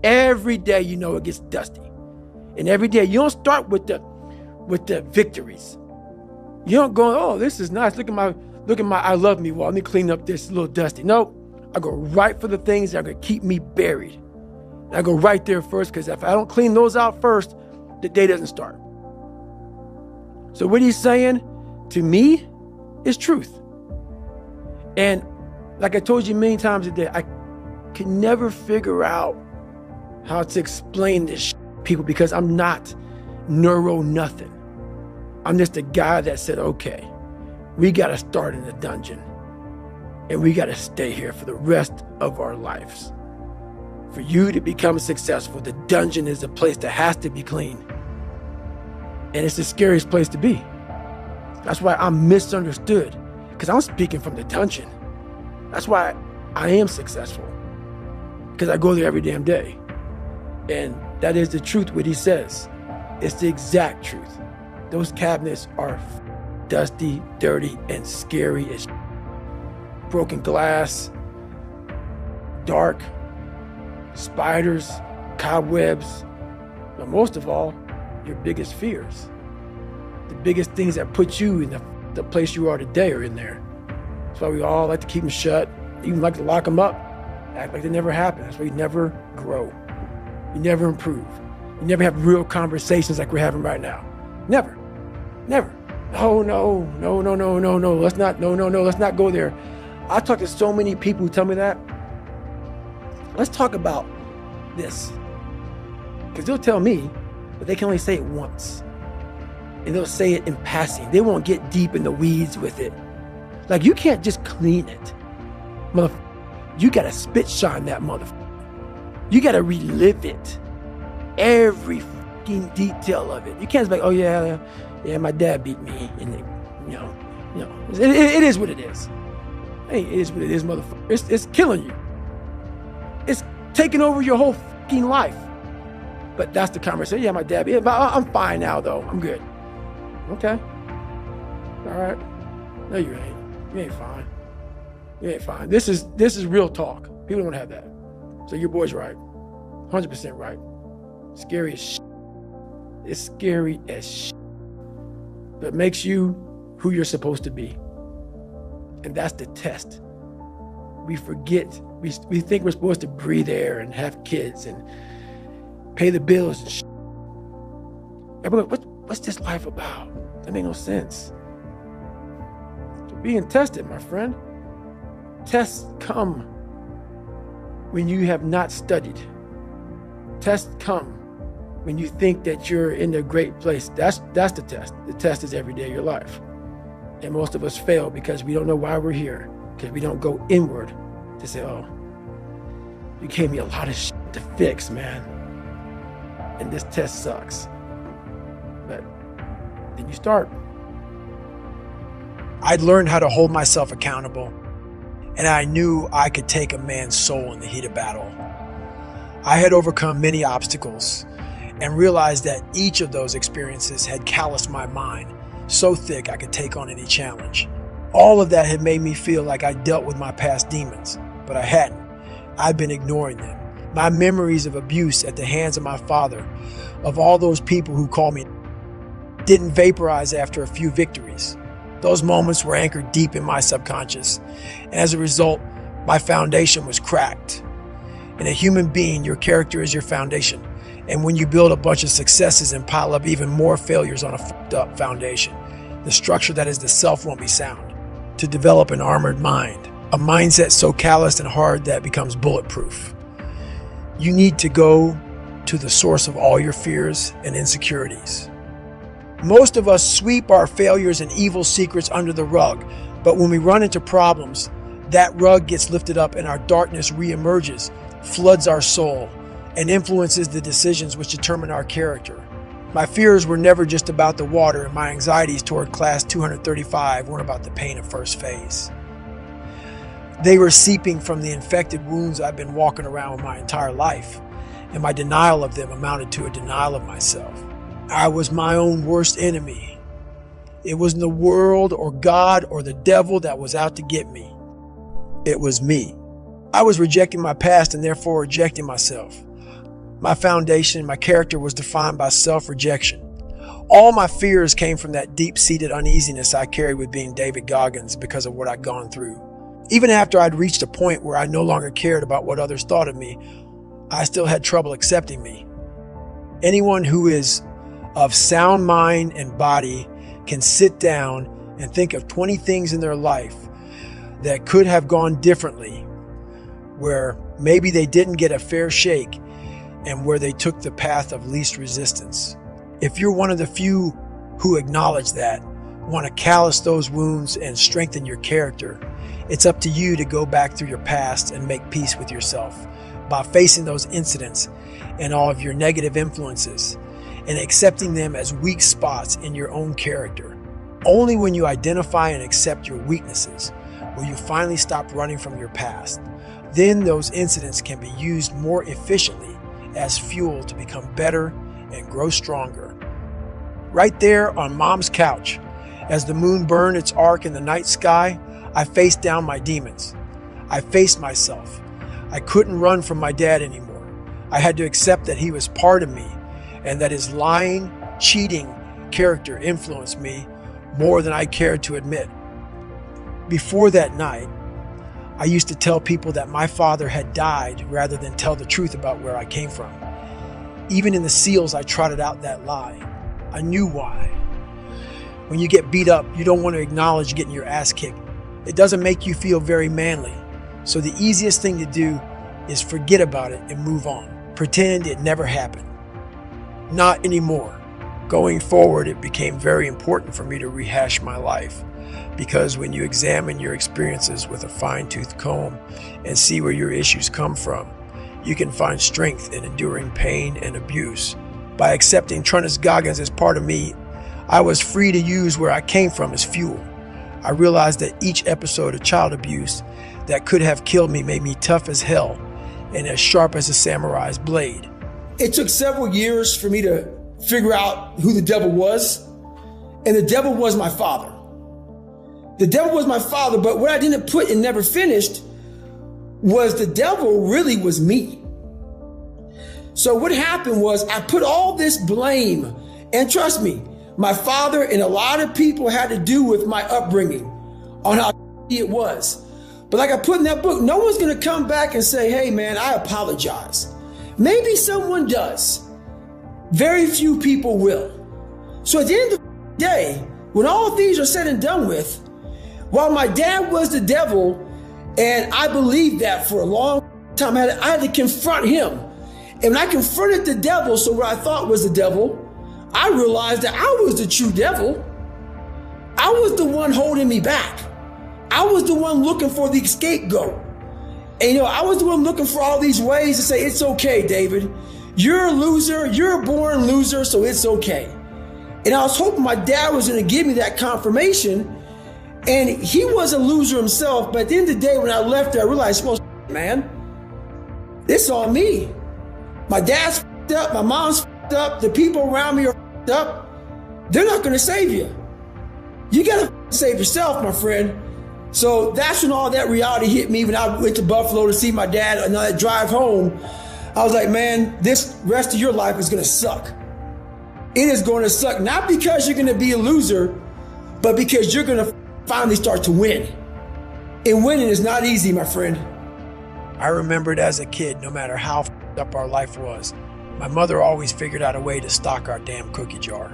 Every day you know it gets dusty. And every day you don't start with the victories. You don't go, oh, this is nice. Look at my I love me wall. Let me clean up this little dusty. No, I go right for the things that are going to keep me buried. And I go right there first, because if I don't clean those out first, the day doesn't start. So what he's saying to me is truth. And like I told you many times a day, I can never figure out how to explain this people, because I'm not neuro nothing. I'm just a guy that said, okay, we got to start in the dungeon and we got to stay here for the rest of our lives. For you to become successful, the dungeon is a place that has to be clean. And it's the scariest place to be. That's why I'm misunderstood, because I'm speaking from the dungeon. That's why I am successful, because I go there every damn day. And that is the truth, what he says. It's the exact truth. Those cabinets are dusty, dirty, and scary as broken glass, dark, spiders, cobwebs, but most of all, your biggest fears. The biggest things that put you in the place you are today are in there. That's why we all like to keep them shut, even like to lock them up, act like they never happened. That's why you never grow. You never improve. You never have real conversations like we're having right now. Never. Never. Oh, no. Let's not go there. I talk to so many people who tell me that. Let's talk about this. Because they'll tell me, but they can only say it once. And they'll say it in passing. They won't get deep in the weeds with it. Like, you can't just clean it. You got to spit shine that motherfucker. You got to relive it. Every fucking detail of it. You can't just be like, oh yeah, my dad beat me. And it is what it is. Hey, it is what it is, motherfucker. It's killing you. It's taking over your whole fucking life. But that's the conversation. Yeah, my dad beat me. But I'm fine now, though. I'm good. Okay. All right. No, you ain't. You ain't fine. You ain't fine. This is real talk. People don't want to have that. So your boy's right. 100% right. Scary as shit. It's scary as shit. But it makes you who you're supposed to be. And that's the test. We forget. We think we're supposed to breathe air and have kids and pay the bills and shit. Everybody, what's this life about? That makes no sense. So being tested, my friend. Tests come when you have not studied. Tests come when you think that you're in a great place. That's the test. The test is every day of your life. And most of us fail because we don't know why we're here, because we don't go inward to say, oh, you gave me a lot of shit to fix, man. And this test sucks. But then you start. I'd learned how to hold myself accountable, and I knew I could take a man's soul in the heat of battle. I had overcome many obstacles and realized that each of those experiences had calloused my mind so thick I could take on any challenge. All of that had made me feel like I dealt with my past demons, but I hadn't. I'd been ignoring them. My memories of abuse at the hands of my father, of all those people who called me, didn't vaporize after a few victories. Those moments were anchored deep in my subconscious, and as a result, my foundation was cracked. In a human being, your character is your foundation, and when you build a bunch of successes and pile up even more failures on a fucked up foundation, the structure that is the self won't be sound. To develop an armored mind, a mindset so calloused and hard that it becomes bulletproof, you need to go to the source of all your fears and insecurities. Most of us sweep our failures and evil secrets under the rug, but when we run into problems, that rug gets lifted up and our darkness reemerges, floods our soul, and influences the decisions which determine our character. My fears were never just about the water, and my anxieties toward class 235 weren't about the pain of first phase. They were seeping from the infected wounds I've been walking around with my entire life, and my denial of them amounted to a denial of myself. I was my own worst enemy. It wasn't the world or God or the devil that was out to get me. It was me. I was rejecting my past and therefore rejecting myself. My foundation, my character was defined by self-rejection. All my fears came from that deep-seated uneasiness I carried with being David Goggins because of what I'd gone through. Even after I'd reached a point where I no longer cared about what others thought of me, I still had trouble accepting me. Anyone who is of sound mind and body can sit down and think of 20 things in their life that could have gone differently, where maybe they didn't get a fair shake and where they took the path of least resistance. If you're one of the few who acknowledge that, want to callous those wounds and strengthen your character, it's up to you to go back through your past and make peace with yourself by facing those incidents and all of your negative influences and accepting them as weak spots in your own character. Only when you identify and accept your weaknesses will you finally stop running from your past. Then those incidents can be used more efficiently as fuel to become better and grow stronger. Right there on Mom's couch, as the moon burned its arc in the night sky, I faced down my demons. I faced myself. I couldn't run from my dad anymore. I had to accept that he was part of me and that his lying, cheating character influenced me more than I cared to admit. Before that night, I used to tell people that my father had died rather than tell the truth about where I came from. Even in the SEALs, I trotted out that lie. I knew why. When you get beat up, you don't want to acknowledge getting your ass kicked. It doesn't make you feel very manly. So the easiest thing to do is forget about it and move on. Pretend it never happened. Not anymore. Going forward, it became very important for me to rehash my life, because when you examine your experiences with a fine-tooth comb and see where your issues come from, you can find strength in enduring pain and abuse. By accepting Trunnis Goggins as part of me, I was free to use where I came from as fuel. I realized that each episode of child abuse that could have killed me made me tough as hell and as sharp as a samurai's blade. It took several years for me to figure out who the devil was, and the devil was my father. The devil was my father, but what I didn't put and never finished was the devil really was me. So what happened was I put all this blame, and trust me, my father and a lot of people had to do with my upbringing on how it was. But like I put in that book, no one's going to come back and say, hey man, I apologize. Maybe someone does. Very few people will. So at the end of the day, when all these are said and done with, while my dad was the devil, and I believed that for a long time, I had to confront him. And when I confronted the devil, so what I thought was the devil, I realized that I was the true devil. I was the one holding me back. I was the one looking for the scapegoat. And I was the one looking for all these ways to say, it's okay, David. You're a loser. You're a born loser, so it's okay. And I was hoping my dad was going to give me that confirmation. And he was a loser himself. But at the end of the day, when I left there, I realized, well, man, it's on me. My dad's f***ed up. My mom's f***ed up. The people around me are f***ed up. They're not going to save you. You got to save yourself, my friend. So that's when all that reality hit me when I went to Buffalo to see my dad and that drive home. I was like, man, this rest of your life is going to suck. It is going to suck, not because you're going to be a loser, but because you're going to finally start to win. And winning is not easy, my friend. I remembered as a kid, no matter how f***ed up our life was, my mother always figured out a way to stock our damn cookie jar.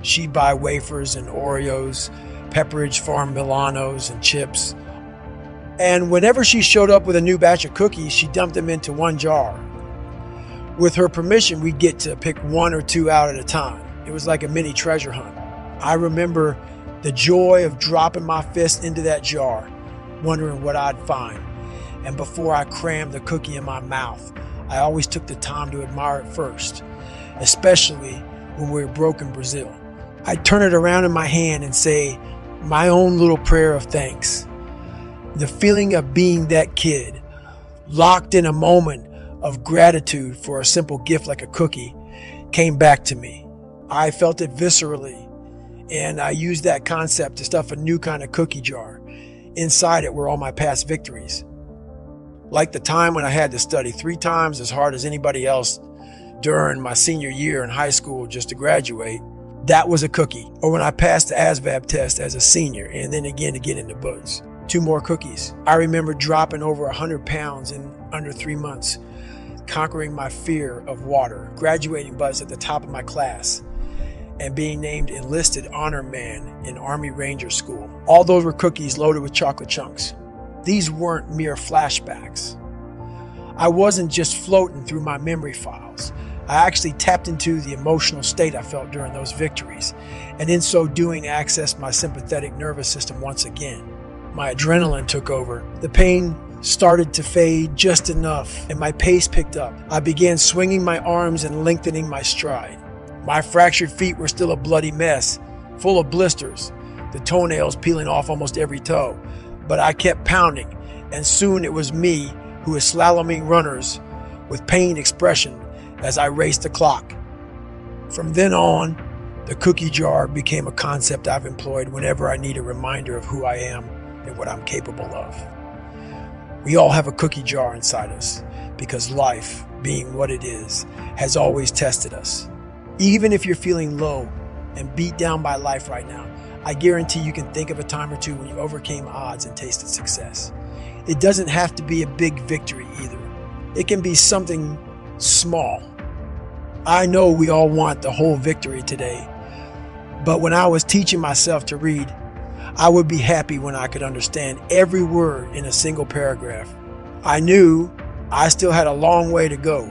She'd buy wafers and Oreos, Pepperidge Farm Milanos and chips. And whenever she showed up with a new batch of cookies, she dumped them into one jar. With her permission, we'd get to pick one or two out at a time. It was like a mini treasure hunt. I remember the joy of dropping my fist into that jar, wondering what I'd find. And before I crammed the cookie in my mouth, I always took the time to admire it first, especially when we were broke in Brazil. I'd turn it around in my hand and say my own little prayer of thanks. The feeling of being that kid, locked in a moment of gratitude for a simple gift like a cookie, came back to me. I felt it viscerally, and I used that concept to stuff a new kind of cookie jar. Inside it were all my past victories. Like the time when I had to study 3 times as hard as anybody else during my senior year in high school just to graduate, that was a cookie. Or when I passed the ASVAB test as a senior and then again to get into books. 2 more cookies. I remember dropping over 100 pounds in under 3 months, conquering my fear of water, graduating buzz at the top of my class, and being named enlisted honor man in Army Ranger School. All those were cookies loaded with chocolate chunks. These weren't mere flashbacks. I wasn't just floating through my memory files. I actually tapped into the emotional state I felt during those victories, and in so doing accessed my sympathetic nervous system once again. My adrenaline took over. The pain started to fade just enough, and my pace picked up. I began swinging my arms and lengthening my stride. My fractured feet were still a bloody mess, full of blisters, the toenails peeling off almost every toe. But I kept pounding, and soon it was me who was slaloming runners with pained expression as I raced the clock. From then on, the cookie jar became a concept I've employed whenever I need a reminder of who I am and what I'm capable of. We all have a cookie jar inside us because life, being what it is, has always tested us. Even if you're feeling low and beat down by life right now, I guarantee you can think of a time or two when you overcame odds and tasted success. It doesn't have to be a big victory either. It can be something small. I know we all want the whole victory today, but when I was teaching myself to read, I would be happy when I could understand every word in a single paragraph. I knew I still had a long way to go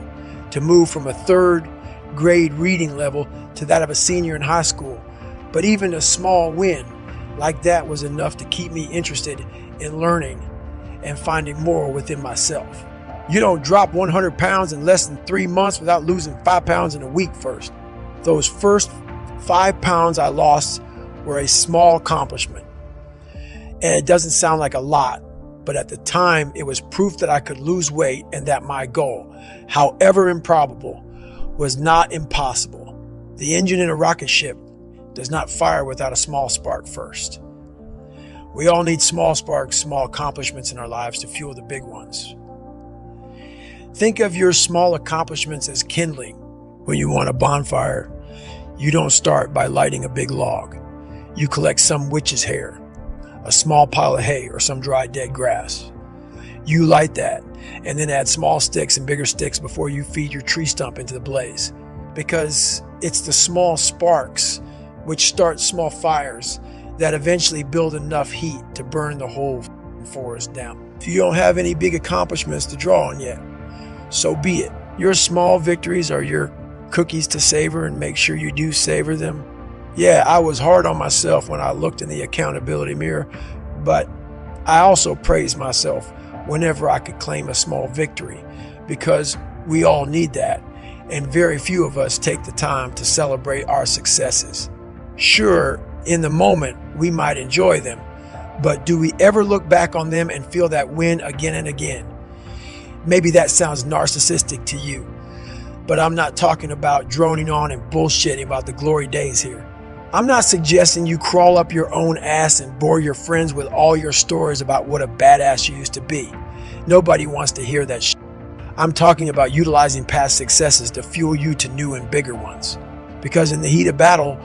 to move from a 3rd grade reading level to that of a senior in high school, but even a small win like that was enough to keep me interested in learning and finding more within myself. You don't drop 100 pounds in less than 3 months without losing 5 pounds in a week first. Those first 5 pounds I lost were a small accomplishment. And it doesn't sound like a lot, but at the time it was proof that I could lose weight and that my goal, however improbable, was not impossible. The engine in a rocket ship does not fire without a small spark first. We all need small sparks, small accomplishments in our lives to fuel the big ones. Think of your small accomplishments as kindling. When you want a bonfire, you don't start by lighting a big log. You collect some witch's hair, a small pile of hay, or some dry dead grass. You light that, and then add small sticks and bigger sticks before you feed your tree stump into the blaze. Because it's the small sparks which start small fires that eventually build enough heat to burn the whole forest down. If you don't have any big accomplishments to draw on yet, so be it. Your small victories are your cookies to savor, and make sure you do savor them. Yeah, I was hard on myself when I looked in the accountability mirror, but I also praised myself whenever I could claim a small victory, because we all need that, and very few of us take the time to celebrate our successes. Sure, in the moment, we might enjoy them, but do we ever look back on them and feel that win again and again? Maybe that sounds narcissistic to you, but I'm not talking about droning on and bullshitting about the glory days here. I'm not suggesting you crawl up your own ass and bore your friends with all your stories about what a badass you used to be. Nobody wants to hear that shit. I'm talking about utilizing past successes to fuel you to new and bigger ones. Because in the heat of battle,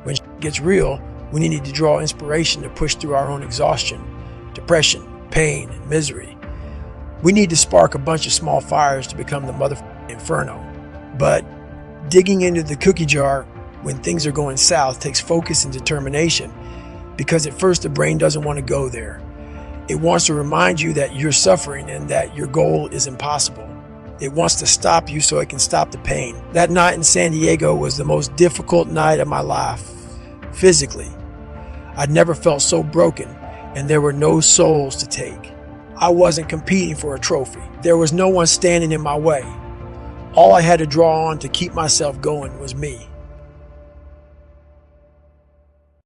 when shit gets real, we need to draw inspiration to push through our own exhaustion, depression, pain, and misery. We need to spark a bunch of small fires to become the motherfucking inferno. But digging into the cookie jar when things are going south takes focus and determination, because at first the brain doesn't want to go there. It wants to remind you that you're suffering and that your goal is impossible. It wants to stop you so it can stop the pain. That night in San Diego was the most difficult night of my life. Physically, I'd never felt so broken, and there were no souls to take. I wasn't competing for a trophy. There was no one standing in my way. All I had to draw on to keep myself going was me.